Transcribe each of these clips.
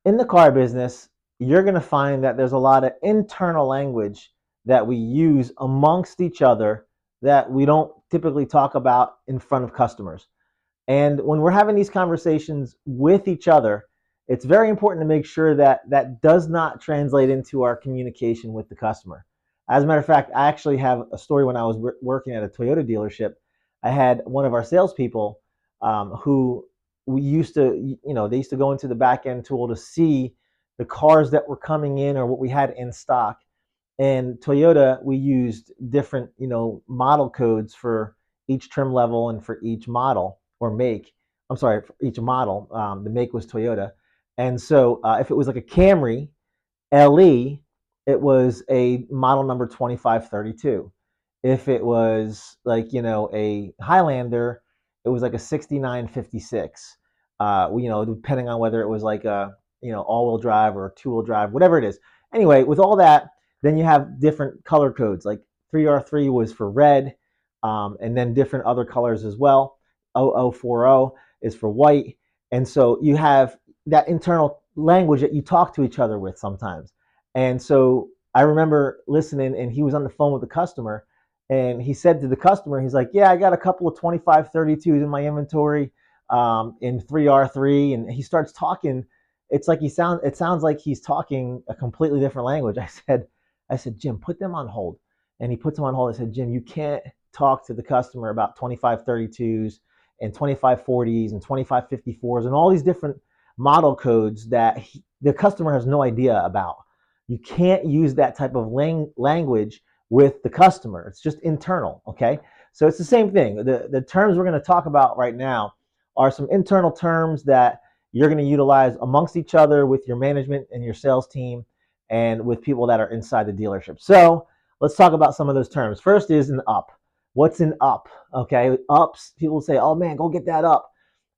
in the car business, you're going to find that there's a lot of internal language that we use amongst each other that we don't typically talk about in front of customers. And when we're having these conversations with each other, it's very important to make sure that that does not translate into our communication with the customer. As a matter of fact, I actually have a story. When I was working at a Toyota dealership, I had one of our salespeople who we used to, they used to go into the back end tool to see the cars that were coming in or what we had in stock. And Toyota, we used different, model codes for each trim level and for each model or make. I'm sorry, for each model. The make was Toyota. And so if it was like a Camry LE, it was a model number 2532. If it was like, a Highlander, it was like a 6956. Depending on whether it was like a, all-wheel drive or two-wheel drive, whatever it is. Anyway, with all that, then you have different color codes. Like 3R3 was for red, and then different other colors as well. 0040 is for white. And so you have that internal language that you talk to each other with sometimes. And so I remember listening, and he was on the phone with the customer, and he said to the customer, he's like, "Yeah, I got a couple of 2532s in my inventory, in 3R3." And he starts talking. It sounds like he's talking a completely different language. I said, "Jim, put them on hold." And he puts them on hold. I said, "Jim, you can't talk to the customer about 2532s and 2540s and 2554s and all these different model codes that the customer has no idea about. You can't use that type of language with the customer. It's just internal, okay? So it's the same thing. The terms we're going to talk about right now are some internal terms that you're going to utilize amongst each other with your management and your sales team and with people that are inside the dealership. So let's talk about some of those terms. First is an up. What's an up? Okay, ups, people say, "Oh man, go get that up."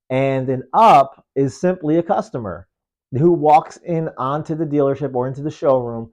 And an up is simply a customer who walks in onto the dealership or into the showroom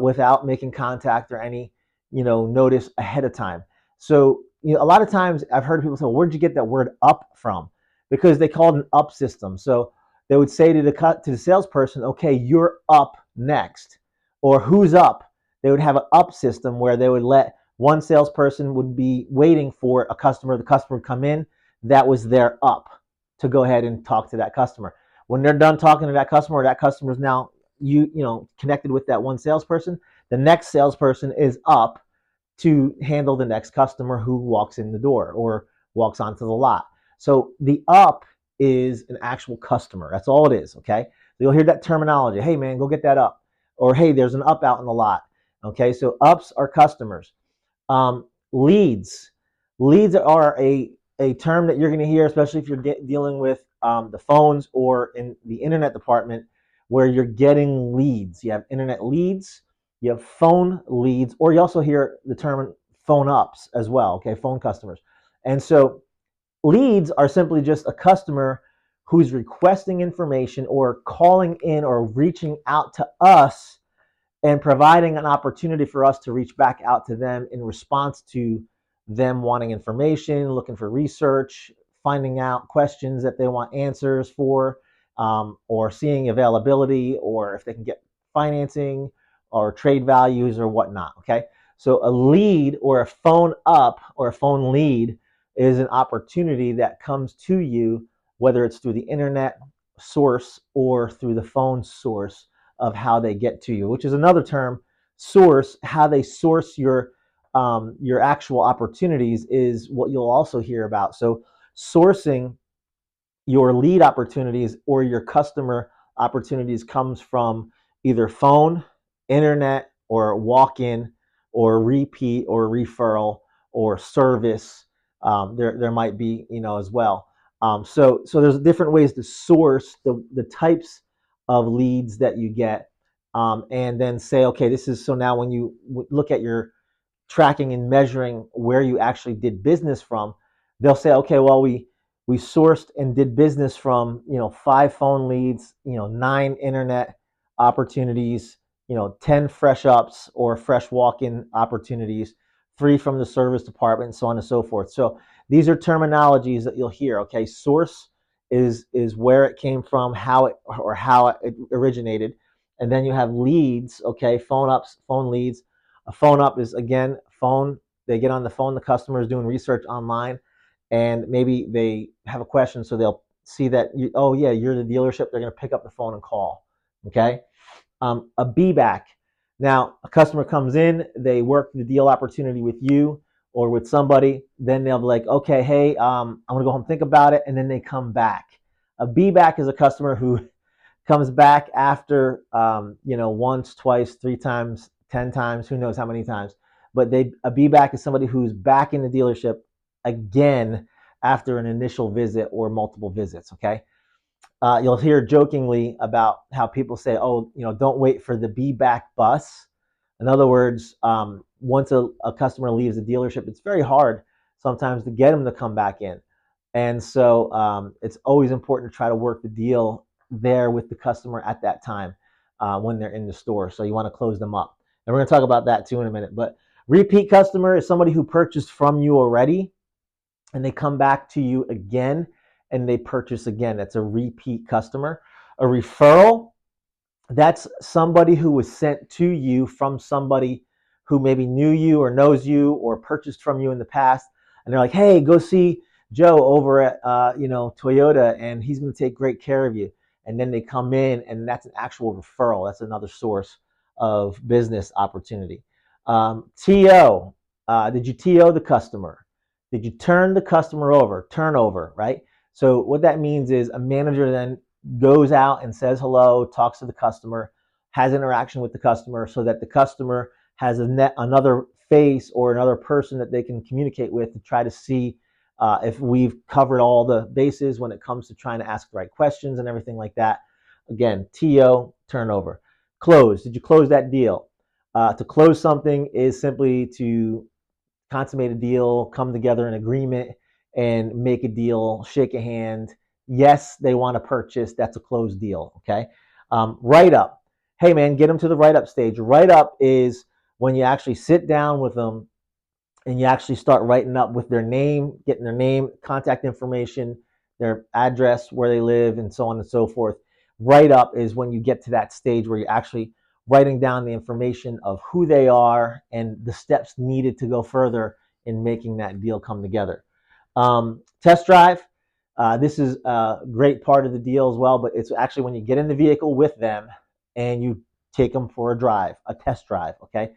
without making contact or any, notice ahead of time. So, a lot of times I've heard people say, "Well, where'd you get that word up from?" Because they call it an up system. So they would say to the salesperson, "Okay, you're up next," or "Who's up?" They would have an up system where they would let one salesperson would be waiting for a customer. The customer would come in. That was their up to go ahead and talk to that customer. When they're done talking to that customer, that customer is now connected with that one salesperson. The next salesperson is up to handle the next customer who walks in the door or walks onto the lot. So the up is an actual customer. That's all it is. Okay. So you'll hear that terminology. "Hey man, go get that up," or "Hey, there's an up out in the lot." Okay. So ups are customers. Leads. Leads are a term that you're going to hear, especially if you're dealing with the phones or in the internet department, where you're getting leads. You have internet leads, you have phone leads, or you also hear the term phone ups as well. Okay, phone customers. And so leads are simply just a customer who's requesting information or calling in or reaching out to us and providing an opportunity for us to reach back out to them in response to them wanting information, looking for research, finding out questions that they want answers for, or seeing availability, or if they can get financing or trade values or whatnot. Okay. So a lead or a phone up or a phone lead is an opportunity that comes to you, whether it's through the internet source or through the phone source of how they get to you, which is another term. Source, how they source your actual opportunities is what you'll also hear about. So sourcing your lead opportunities or your customer opportunities comes from either phone, internet, or walk-in, or repeat, or referral, or service. There might be, as well. So there's different ways to source the types of leads that you get, and then say, okay, this is so now when you look at your tracking and measuring where you actually did business from, they'll say, okay, well, we sourced and did business from 5 phone leads, 9 internet opportunities, 10 fresh ups or fresh walk-in opportunities, 3 from the service department, and so on and so forth. So these are terminologies that you'll hear. Okay, source is where it came from, how it originated, and then you have leads. Okay, phone ups, phone leads. A phone up is again phone. They get on the phone. The customer is doing research online, and maybe they have a question, so they'll see that oh yeah, you're the dealership. They're going to pick up the phone and call. Okay, a be back. Now, a customer comes in, they work the deal opportunity with you or with somebody, then they'll be like, okay, hey, I'm gonna go home and think about it, and then they come back. A be back is a customer who comes back after, once, twice, 3 times, 10 times, who knows how many times. But a be back is somebody who's back in the dealership again after an initial visit or multiple visits. Okay, you'll hear jokingly about how people say, oh, don't wait for the be back bus. In other words, once a customer leaves the dealership, it's very hard sometimes to get them to come back in. And so it's always important to try to work the deal there with the customer at that time when they're in the store. So you want to close them up. And we're going to talk about that too in a minute. But repeat customer is somebody who purchased from you already and they come back to you again and they purchase again. That's a repeat customer. A referral, that's somebody who was sent to you from somebody who maybe knew you or knows you or purchased from you in the past, and they're like, hey, go see Joe over at Toyota, and he's going to take great care of you. And then they come in, and that's an actual referral. That's another source of business opportunity. TO, did you TO the customer? Did you turn the customer over? Turnover, right? So what that means is a manager then goes out and says hello, talks to the customer, has interaction with the customer so that the customer has another face or another person that they can communicate with to try to see if we've covered all the bases when it comes to trying to ask the right questions and everything like that. Again, TO, turnover. Close. Did you close that deal? To close something is simply to consummate a deal, come together in agreement, and make a deal, shake a hand. Yes, they want to purchase. That's a closed deal. Okay. Write up. Hey, man, get them to the write up stage. Write up is when you actually sit down with them and you actually start writing up with their name, getting their name, contact information, their address, where they live, and so on and so forth. Write up is when you get to that stage where you're actually writing down the information of who they are and the steps needed to go further in making that deal come together. Test drive. This is a great part of the deal as well, but it's actually when you get in the vehicle with them and you take them for a drive, a test drive. Okay.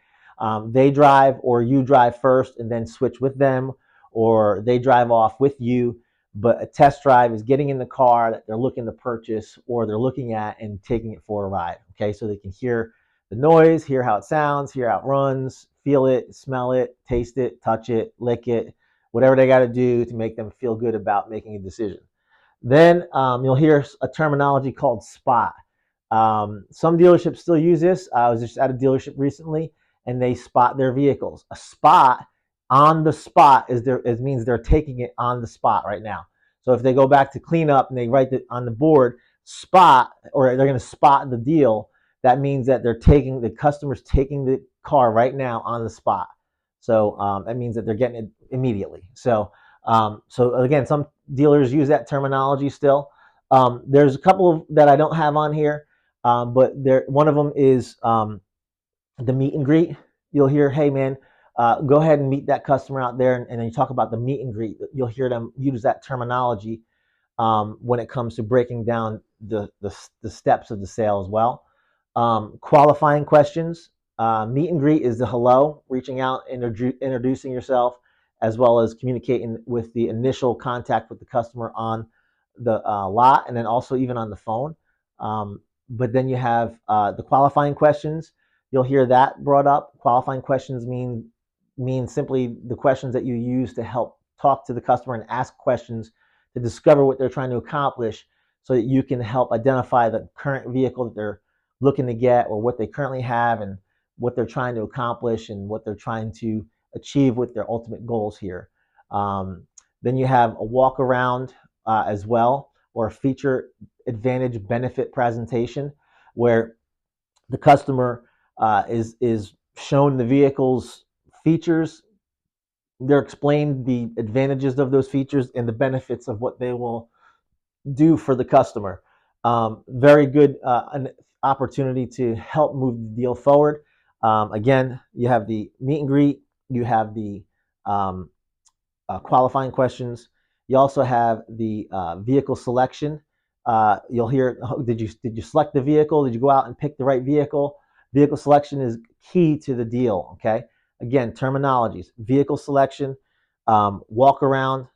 They drive or you drive first and then switch with them, or they drive off with you. But a test drive is getting in the car that they're looking to purchase or they're looking at and taking it for a ride. Okay, so they can hear the noise, hear how it sounds, hear how it runs, feel it, smell it, taste it, touch it, lick it, whatever they got to do to make them feel good about making a decision. Then you'll hear a terminology called spot. Some dealerships still use this. I was just at a dealership recently, and they spot their vehicles. A spot on the spot it means they're taking it on the spot right now. So if they go back to clean up and they write it on the board spot, or they're going to spot the deal, that means that the customer's taking the car right now on the spot. So that means that they're getting it immediately. So again, some dealers use that terminology still. There's a couple that I don't have on here, but one of them is the meet and greet. You'll hear, hey man, go ahead and meet that customer out there, and then you talk about the meet and greet. You'll hear them use that terminology when it comes to breaking down the steps of the sale as well. Qualifying questions. Meet and greet is the hello, reaching out, introducing yourself, as well as communicating with the initial contact with the customer on the lot, and then also even on the phone. But then you have the qualifying questions. You'll hear that brought up. Qualifying questions mean simply the questions that you use to help talk to the customer and ask questions to discover what they're trying to accomplish so that you can help identify the current vehicle that they're looking to get or what they currently have and what they're trying to accomplish and what they're trying to achieve with their ultimate goals here. Then you have a walk around as well, or a feature advantage benefit presentation where the customer is shown the vehicle's features. They're explained the advantages of those features and the benefits of what they will do for the customer. Very good an opportunity to help move the deal forward. Again, you have the meet and greet, you have the um, qualifying questions. You also have the vehicle selection. You'll hear, oh, did you select the vehicle? Did you go out and pick the right vehicle? Vehicle selection is key to the deal. Okay. Again, terminologies: vehicle selection, walk around,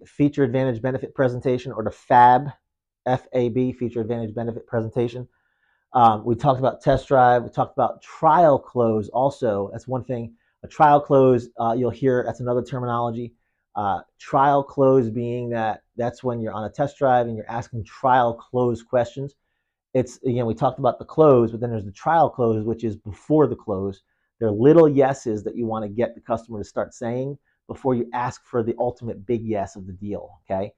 feature advantage benefit presentation, or the FAB, feature advantage benefit presentation. We talked about test drive. We talked about trial close also. That's one thing. A trial close, you'll hear, that's another terminology. Trial close being that's when you're on a test drive and you're asking trial close questions. It's, again, we talked about the close, but then there's the trial close, which is before the close. There are little yeses that you want to get the customer to start saying before you ask for the ultimate big yes of the deal. Okay.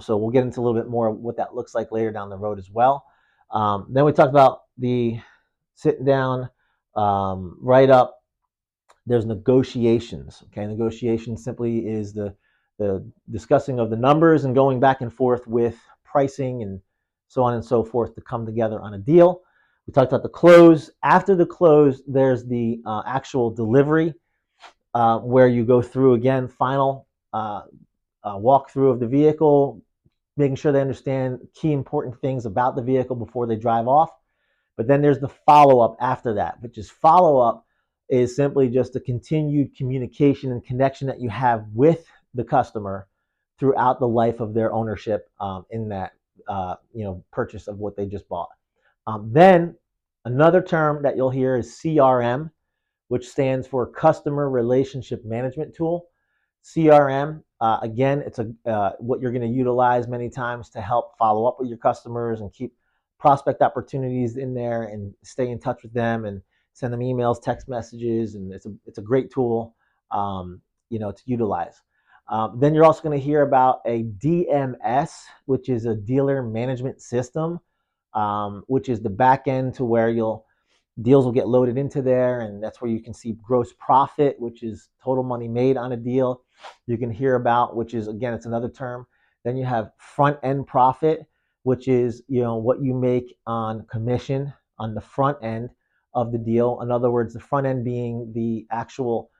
So we'll get into a little bit more of what that looks like later down the road as well. Then we talked about the sitting down, write up. There's negotiations. Okay, negotiation simply is the discussing of the numbers and going back and forth with pricing and so on and so forth to come together on a deal. We talked about the close. After the close, there's the actual delivery, where you go through again final walkthrough of the vehicle, making sure they understand key important things about the vehicle before they drive off. But then there's the follow-up after that, which is follow-up is simply just the continued communication and connection that you have with the customer throughout the life of their ownership in that purchase of what they just bought. Then another term that you'll hear is CRM, which stands for Customer Relationship Management Tool. CRM, again, it's what you're going to utilize many times to help follow up with your customers and keep prospect opportunities in there and stay in touch with them and send them emails, text messages, and it's a great tool, to utilize. Then you're also going to hear about a DMS, which is a dealer management system, which is the back end to where deals will get loaded into there, and that's where you can see gross profit, which is total money made on a deal. You can hear about, which is, again, it's another term. Then you have front end profit, which is what you make on commission on the front end of the deal. In other words, the front end being the actual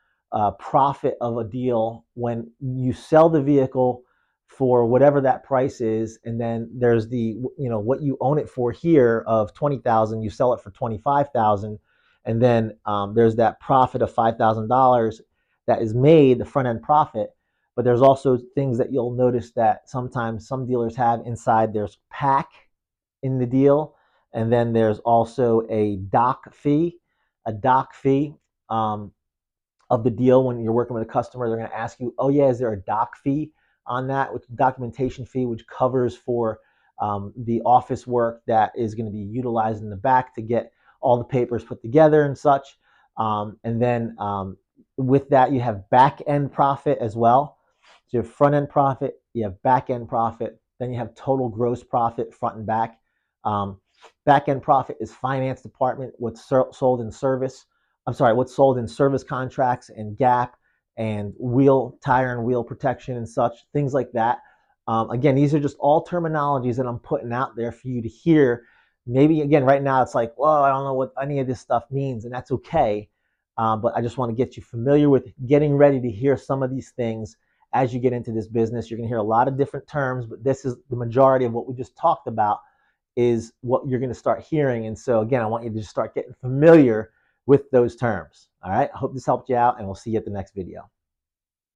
profit of a deal when you sell the vehicle for whatever that price is, and then there's the what you own it for here of 20,000, you sell it for 25,000, and then there's that profit of $5,000 that is made, the front end profit. But there's also things that you'll notice that sometimes some dealers have inside. There's PAC in the deal, and then there's also a doc fee. A doc fee of the deal when you're working with a customer, they're going to ask you, oh yeah, is there a doc fee on that, which documentation fee, which covers for the office work that is going to be utilized in the back to get all the papers put together and such. And then with that, you have back end profit as well. So you have front end profit, you have back end profit, then you have total gross profit front and back. Back end profit is finance department, what's sold in service. What's sold in service contracts and gap and tire and wheel protection and such, things like that. Again, these are just all terminologies that I'm putting out there for you to hear. Maybe, again, right now it's like, well, I don't know what any of this stuff means, and that's okay. But I just want to get you familiar with getting ready to hear some of these things as you get into this business. You're going to hear a lot of different terms, but this is the majority of what we just talked about is what you're going to start hearing. And so, again, I want you to just start getting familiar with those terms. All right. I hope this helped you out, and we'll see you at the next video.